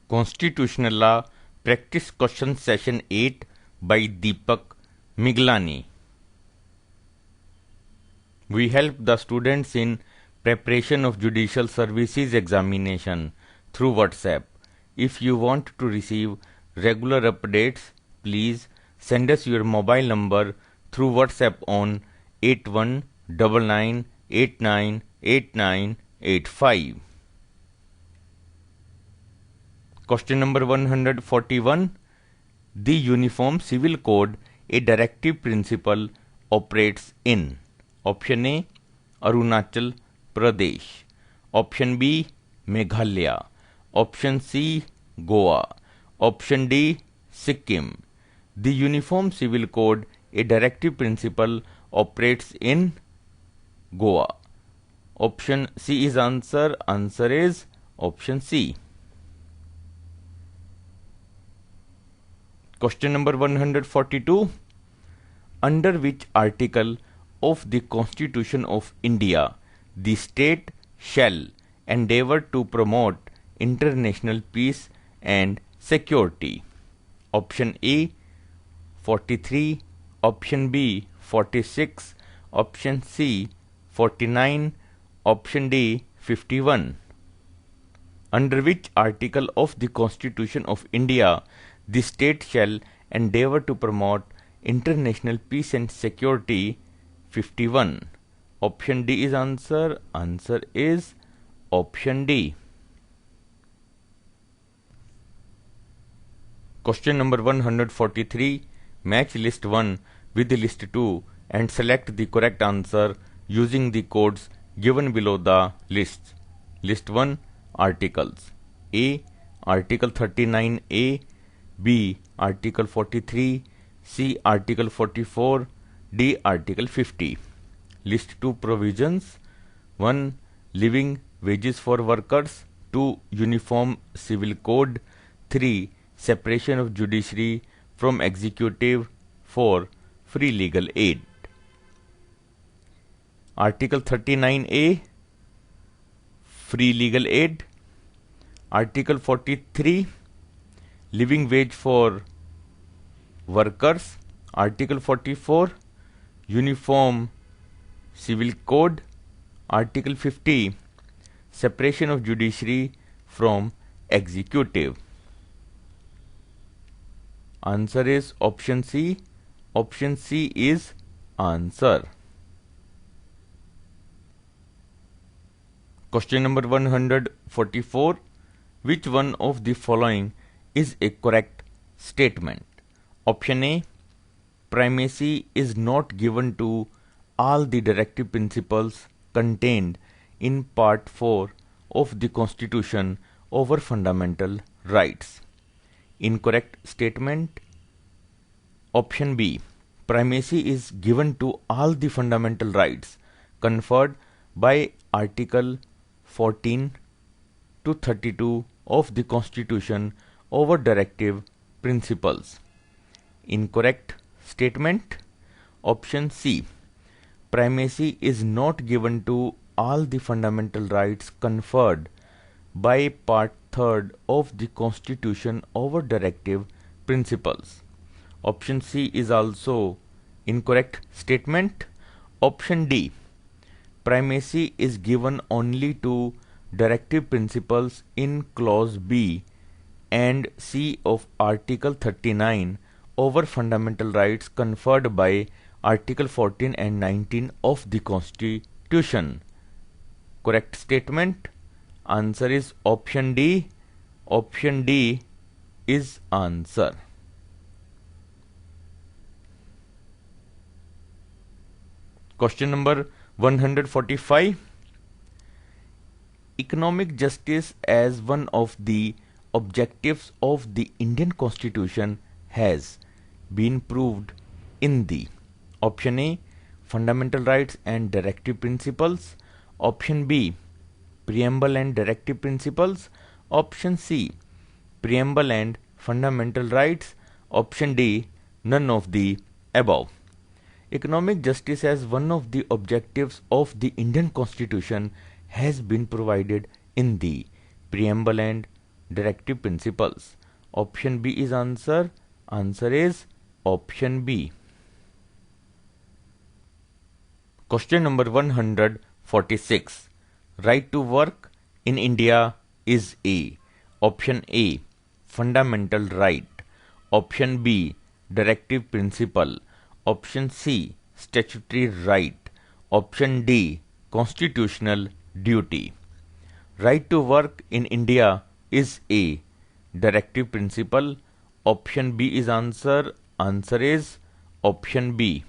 Constitutional Law Practice Question Session 8 by Deepak Miglani. We help the students in preparation of Judicial Services examination through WhatsApp. If you want to receive regular updates, please send us your mobile number through WhatsApp on 8199898985. Question number 141. The Uniform Civil Code, a directive principle, operates in Option A, Arunachal Pradesh. Option B, Meghalaya. Option C, Goa. Option D, Sikkim. The Uniform Civil Code, a directive principle, operates in Goa. Option C is answer. Answer is option C. Question number 142. Under which article of the Constitution of India the state shall endeavour to promote international peace and security? Option A 43, option B 46, option C 49, option D 51. Under which article of the Constitution of India the state shall endeavour to promote international peace and security? 51. Option D is answer. Answer is option D. Question number 143. Match list 1 with list 2 and select the correct answer using the codes given below the lists. List 1. Articles. A. Article 39A. B. Article 43, C. Article 44, D. Article 50. List 2 provisions. 1. Living wages for workers. 2. Uniform Civil Code. 3. Separation of judiciary from executive. 4. Free legal aid. Article 39A, free legal aid. Article 43, living wage for workers. Article 44, Uniform Civil Code. Article 50, separation of judiciary from executive. Answer is option C. Option C is answer. Question number 144. Which one of the following is a correct statement? Option A. Primacy is not given to all the directive principles contained in Part 4 of the Constitution over fundamental rights. Incorrect statement. Option B. Primacy is given to all the fundamental rights conferred by Article 14 to 32 of the Constitution over directive principles. Incorrect statement. Option C. Primacy is not given to all the fundamental rights conferred by Part 3rd of the Constitution over directive principles. Option C is also incorrect statement. Option D. Primacy is given only to directive principles in Clause B and C of Article 39 over fundamental rights conferred by Article 14 and 19 of the Constitution. Correct statement. Answer is option D. Option D is answer. Question number 145. Economic justice as one of the objectives of the Indian Constitution has been proved in the option A. Fundamental rights and directive principles. Option B. Preamble and directive principles. Option C. Preamble and fundamental rights. Option D. None of the above. Economic justice as one of the objectives of the Indian Constitution has been provided in the preamble and directive principles? Option B is answer. Answer is option B. Question number 146. Right to work in India is A. Option A, fundamental right. Option B, directive principle. Option C, statutory right. Option D, constitutional duty. Right to work in India is A. Directive principle. Option B is answer. Answer is option B.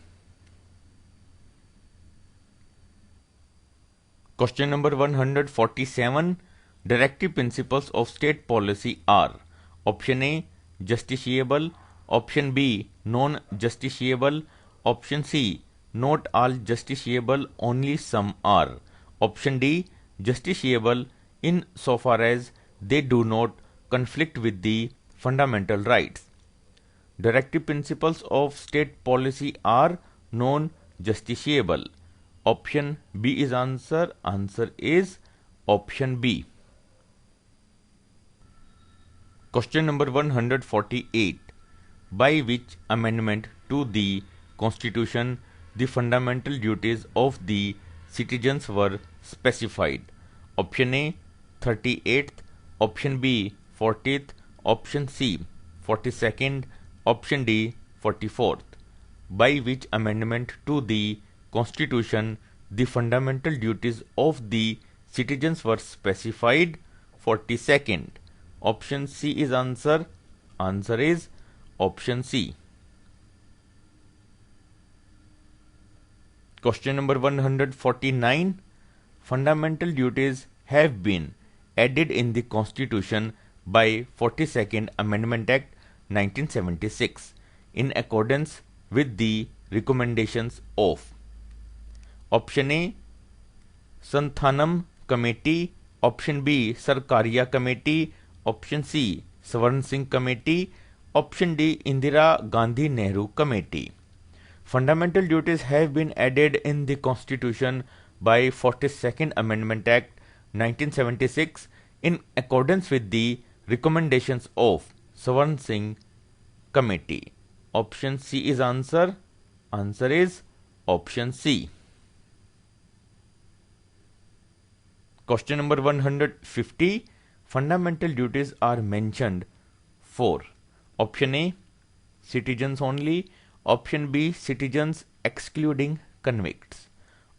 Question number 147. Directive principles of state policy are: Option A, justiciable. Option B, non-justiciable. Option C, not all justiciable, only some are. Option D, justiciable in so far as they do not conflict with the fundamental rights. Directive principles of state policy are non-justiciable. Option B is answer. Answer is option B. Question number 148. By which amendment to the Constitution the fundamental duties of the citizens were specified? Option A, 38th. Option B, 40th. Option C, 42nd. Option D, 44th. By which amendment to the Constitution the fundamental duties of the citizens were specified? 42nd. Option C is answer. Answer is option C. Question number 149. Fundamental duties have been added in the Constitution by 42nd Amendment Act 1976 in accordance with the recommendations of: Option A, Santhanam Committee. Option B, Sarkaria Committee. Option C, Swarn Singh Committee. Option D, Indira Gandhi Nehru Committee. Fundamental duties have been added in the Constitution by 42nd Amendment Act 1976 in accordance with the recommendations of Swarn Singh Committee. Option C is answer. Answer is option C. Question number 150. Fundamental duties are mentioned for: Option A, citizens only. Option B, citizens excluding convicts.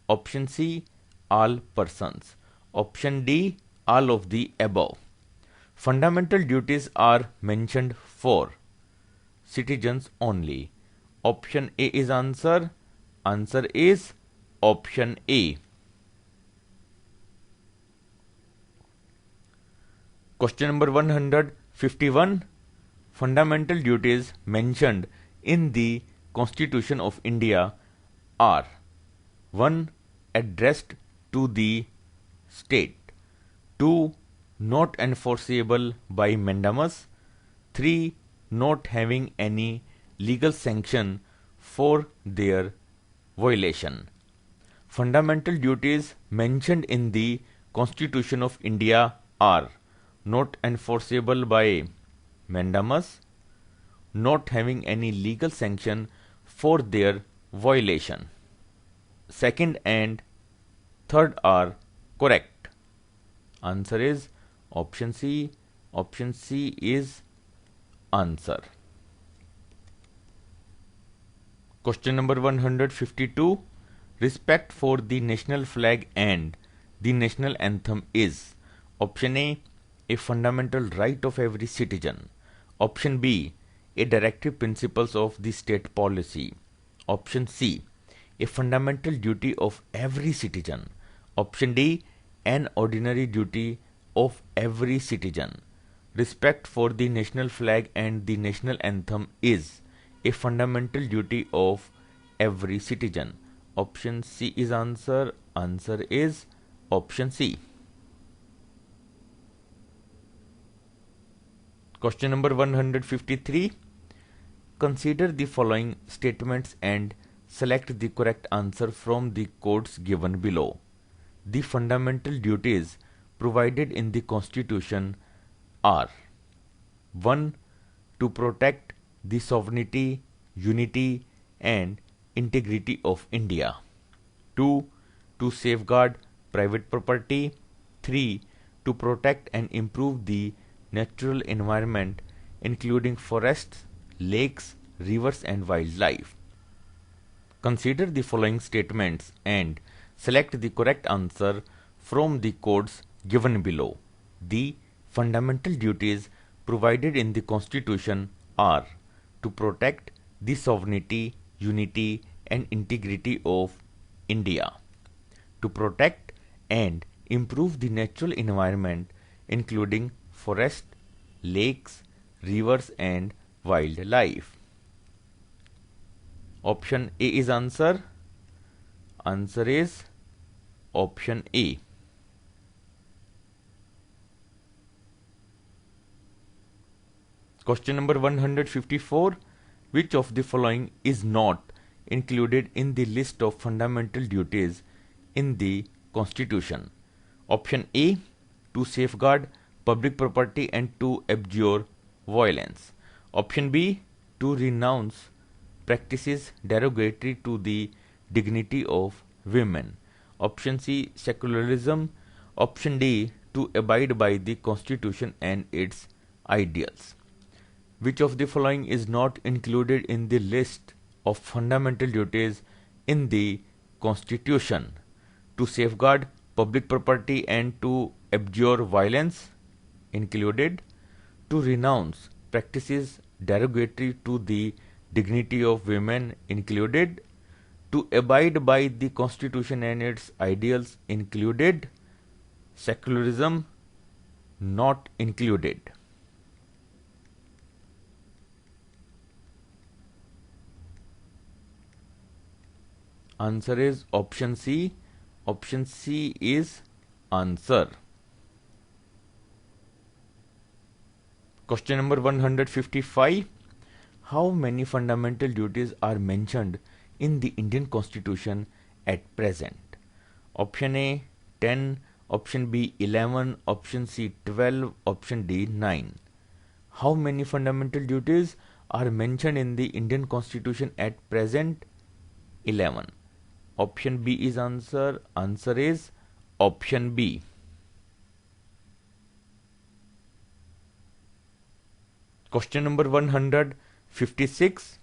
Option C, all persons. Option D, all of the above. Fundamental duties are mentioned for citizens only. Option A is answer. Answer is option A. Question number 151. Fundamental duties mentioned in the Constitution of India are: 1. Addressed to the state. 2. Not enforceable by mandamus. 3. Not having any legal sanction for their violation. Fundamental duties mentioned in the Constitution of India are: not enforceable by mandamus, not having any legal sanction for their violation. Second and third are correct. Answer is option C. Option C is answer. Question number 152. Respect for the national flag and the national anthem is: Option A, a fundamental right of every citizen. Option B, a directive principles of the state policy. Option C, a fundamental duty of every citizen. Option D, an ordinary duty of every citizen. Respect for the national flag and the national anthem is a fundamental duty of every citizen. Option C is answer. Answer is option C. Question number 153. Consider the following statements and select the correct answer from the quotes given below. The fundamental duties provided in the Constitution are: 1. To protect the sovereignty, unity, and integrity of India. 2. To safeguard private property. 3. To protect and improve the natural environment, including forests, lakes, rivers, and wildlife. Consider the following statements and select the correct answer from the codes given below. The fundamental duties provided in the Constitution are to protect the sovereignty, unity, and integrity of India, to protect and improve the natural environment, including forests, lakes, rivers, and wildlife. Option A is answer. Answer is option A. Question number 154. Which of the following is not included in the list of fundamental duties in the Constitution? Option A. To safeguard public property and to abjure violence. Option B. To renounce practices derogatory to the dignity of women. Option C. Secularism. Option D. To abide by the Constitution and its ideals. Which of the following is not included in the list of fundamental duties in the Constitution? To safeguard public property and to abjure violence included. To renounce practices derogatory to the dignity of women included. To abide by the Constitution and its ideals included. Secularism not included. Answer is option C. Option C is answer. Question number 155. How many fundamental duties are mentioned in the Indian Constitution at present? Option A 10, option B 11, option C 12, option D 9. How many fundamental duties are mentioned in the Indian Constitution at present? 11. Option B is answer. Answer is option B. Question number 156.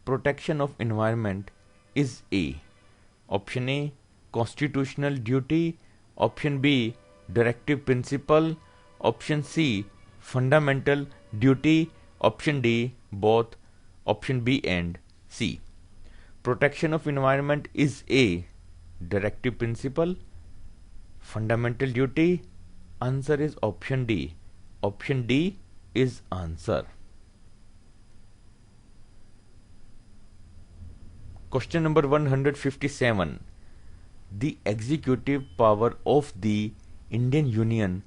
Protection of environment is A. Option A. Constitutional duty. Option B. Directive principle. Option C. Fundamental duty. Option D. Both. Option B and C. Protection of environment is A. Directive principle. Fundamental duty. Answer is option D. Option D is answer. Question number 157. The executive power of the Indian Union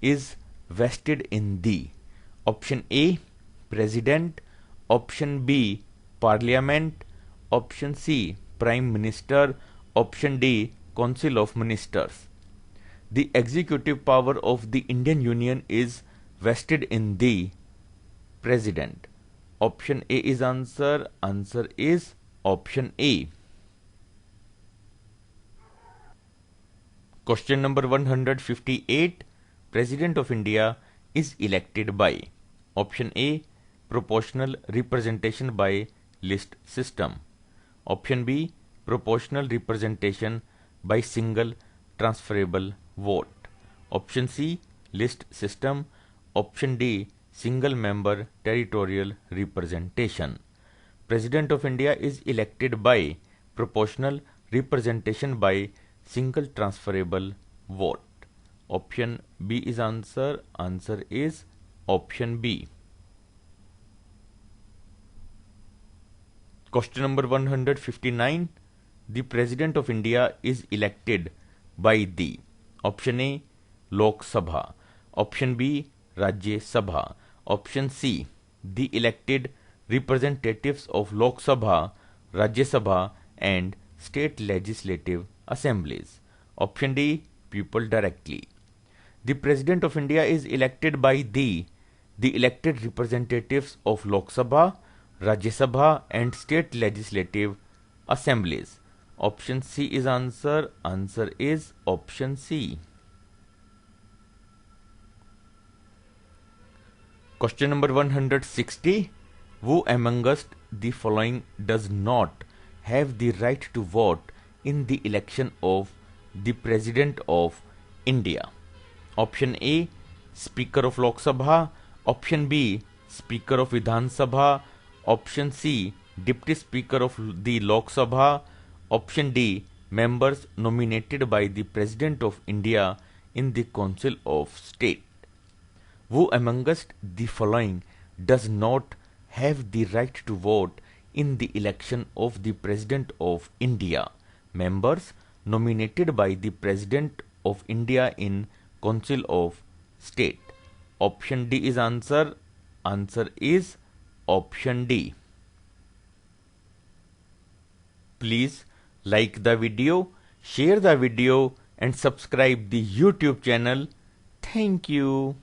is vested in the option A. President. Option B. Parliament. Option C. Prime Minister. Option D. Council of Ministers. The executive power of the Indian Union is vested in the President. Option A is answer. Answer is option A. Question number 158. President of India is elected by option A. Proportional representation by list system. Option B. Proportional representation by single transferable vote. Option C. List system. Option D. Single member territorial representation. President of India is elected by proportional representation by single transferable vote. Option B is answer. Answer is option B. Question number 159. The President of India is elected by the option A. Lok Sabha. Option B. Rajya Sabha. Option C. The elected representatives of Lok Sabha, Rajya Sabha and state legislative assemblies. Option D. People directly. The President of India is elected by the elected representatives of Lok Sabha, Rajya Sabha and state legislative assemblies. Option C is answer. Answer is option C. Question number 160. Who among us the following does not have the right to vote in the election of the President of India? Option A, Speaker of Lok Sabha. Option B, Speaker of Vidhan Sabha. Option C, Deputy Speaker of the Lok Sabha. Option D, members nominated by the President of India in the Council of State. Who among us the following does not have the right to vote in the election of the President of India? Members nominated by the President of India in Council of State. Option D is answer. Answer is option D. Please like the video, share the video and subscribe the YouTube channel. Thank you.